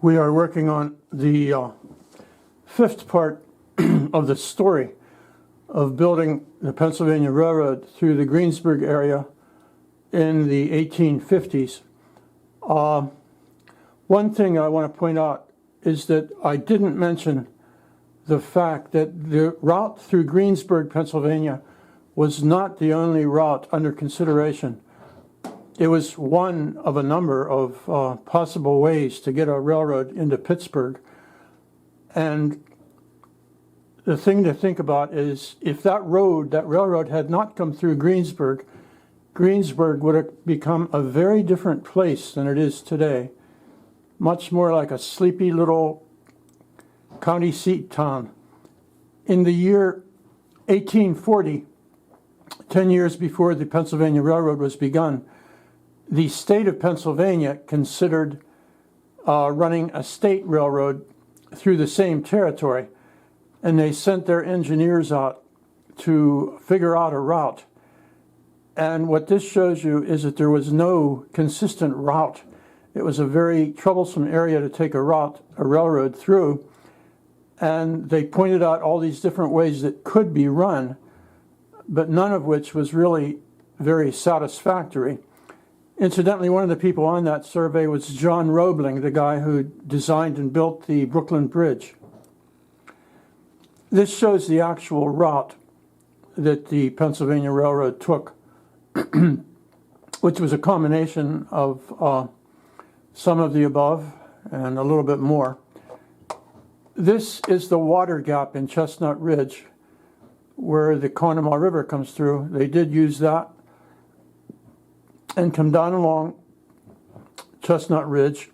We are working on the fifth part of the story of building the Pennsylvania Railroad through the Greensburg area in the 1850s. One thing I want to point out is that I didn't mention the fact that the route through Greensburg, Pennsylvania was not the only route under consideration. It was one of a number of possible ways to get a railroad into Pittsburgh. And the thing to think about is if that railroad had not come through Greensburg, Greensburg would have become a very different place than it is today. Much more like a sleepy little county seat town. In the year 1840, 10 years before the Pennsylvania Railroad was begun, the state of Pennsylvania considered running a state railroad through the same territory, and they sent their engineers out to figure out a route. And what this shows you is that there was no consistent route. It was a very troublesome area to take a railroad through, and they pointed out all these different ways that could be run, but none of which was really very satisfactory. Incidentally, one of the people on that survey was John Roebling, the guy who designed and built the Brooklyn Bridge. This shows the actual route that the Pennsylvania Railroad took, which was a combination of some of the above and a little bit more. This is the water gap in Chestnut Ridge where the Conemaugh River comes through. They did use that and come down along Chestnut Ridge,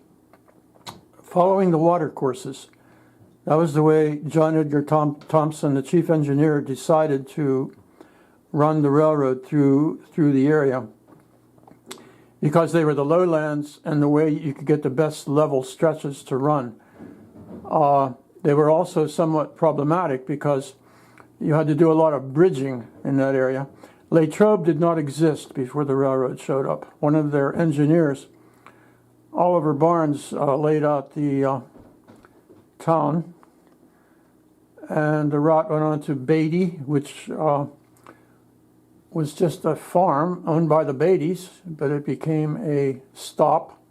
following the water courses. That was the way John Edgar Thompson, the chief engineer, decided to run the railroad through the area, because they were the lowlands and the way you could get the best level stretches to run. They were also somewhat problematic because you had to do a lot of bridging in that area. Latrobe did not exist before the railroad showed up. One of their engineers, Oliver Barnes, laid out the town, and the route went on to Beatty, which was just a farm owned by the Beatties, but it became a stop.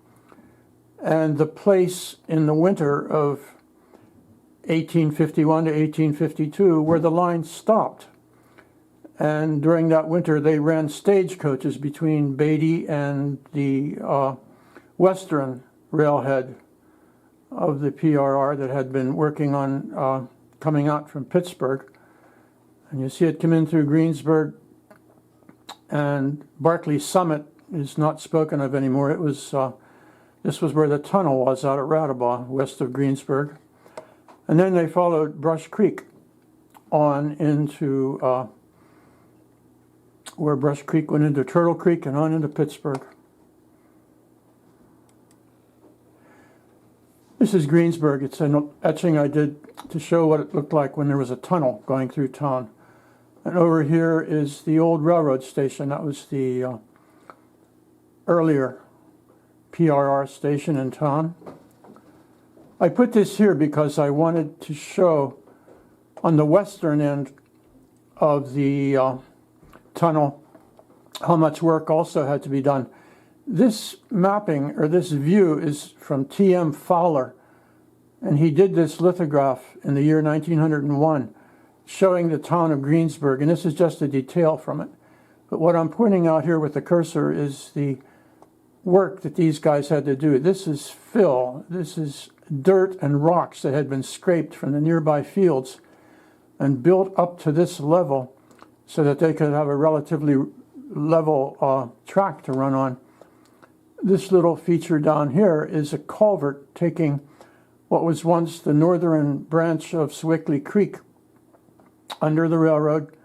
And the place in the winter of 1851 to 1852 where the line stopped. And during that winter, they ran stagecoaches between Beatty and the western railhead of the PRR that had been working on coming out from Pittsburgh. And you see it come in through Greensburg, and Barclay Summit is not spoken of anymore. It was this was where the tunnel was out at Radabaugh, west of Greensburg. And then they followed Brush Creek on into where Brush Creek went into Turtle Creek and on into Pittsburgh. This is Greensburg. It's an etching I did to show what it looked like when there was a tunnel going through town. And over here is the old railroad station. That was the earlier PRR station in town. I put this here because I wanted to show on the western end of the tunnel how much work also had to be done. This mapping, or this view, is from T.M. Fowler, and he did this lithograph in the year 1901 showing the town of Greensburg, and this is just a detail from it. But what I'm pointing out here with the cursor is the work that these guys had to do. This is fill. This is dirt and rocks that had been scraped from the nearby fields and built up to this level so that they could have a relatively level track to run on. This little feature down here is a culvert taking what was once the northern branch of Sewickley Creek under the railroad,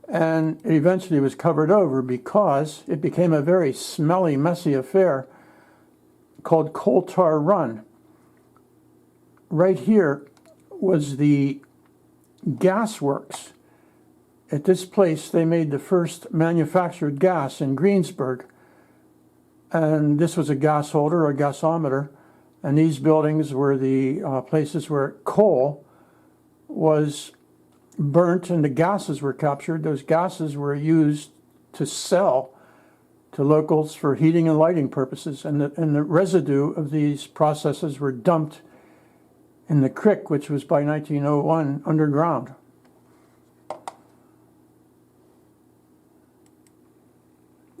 and it eventually was covered over because it became a very smelly, messy affair called Coal Tar Run. Right here was the gas works. At this place, they made the first manufactured gas in Greensburg. And this was a gas holder or gasometer. And these buildings were the places where coal was burnt and the gases were captured. Those gases were used to sell to locals for heating and lighting purposes. And the residue of these processes were dumped in the creek, which was by 1901 underground.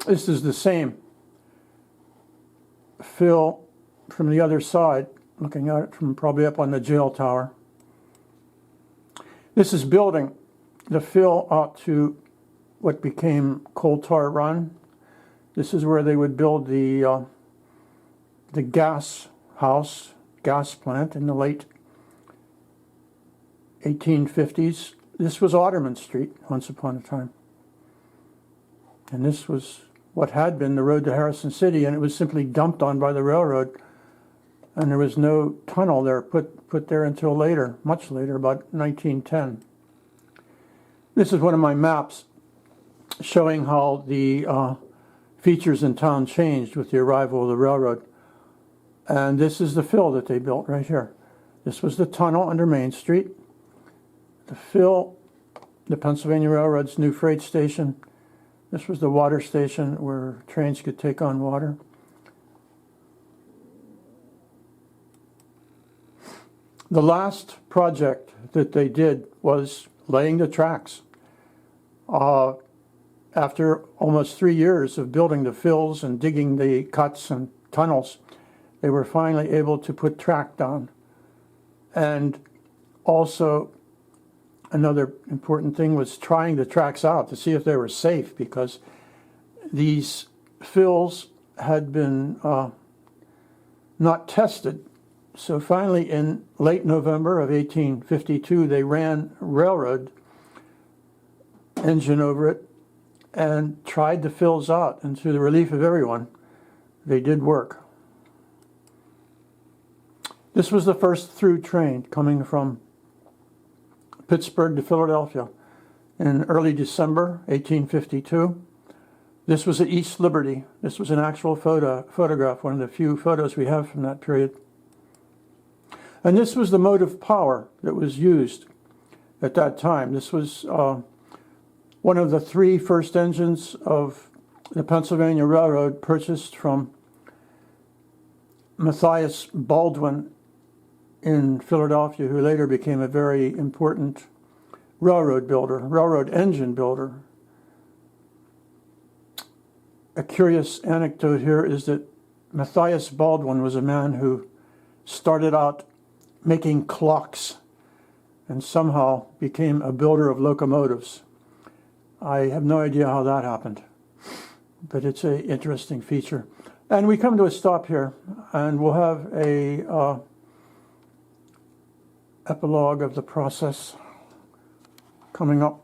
This is the same fill from the other side, looking at it from probably up on the jail tower. This is building the fill out to what became Coal Tar Run. This is where they would build the gas house, gas plant in the late 1850s. This was Otterman Street once upon a time. And this was what had been the road to Harrison City, and it was simply dumped on by the railroad. And there was no tunnel there put there until later, much later, about 1910. This is one of my maps showing how the features in town changed with the arrival of the railroad. And this is the fill that they built right here. This was the tunnel under Main Street. The fill, the Pennsylvania Railroad's new freight station. This was the water station where trains could take on water. The last project that they did was laying the tracks. After almost 3 years of building the fills and digging the cuts and tunnels, they were finally able to put track down. And also, another important thing was trying the tracks out to see if they were safe, because these fills had been not tested. So finally, in late November of 1852, they ran a railroad engine over it and tried the fills out. And to the relief of everyone, they did work. This was the first through train coming from Pittsburgh to Philadelphia in early December 1852. This was at East Liberty. This was an actual photograph, one of the few photos we have from that period. And this was the motive power that was used at that time. This was one of the 3 first engines of the Pennsylvania Railroad, purchased from Matthias Baldwin in Philadelphia, who later became a very important railroad builder, railroad engine builder. A curious anecdote here is that Matthias Baldwin was a man who started out making clocks and somehow became a builder of locomotives. I have no idea how that happened, but it's an interesting feature. And we come to a stop here, and we'll have a epilogue of the process coming up.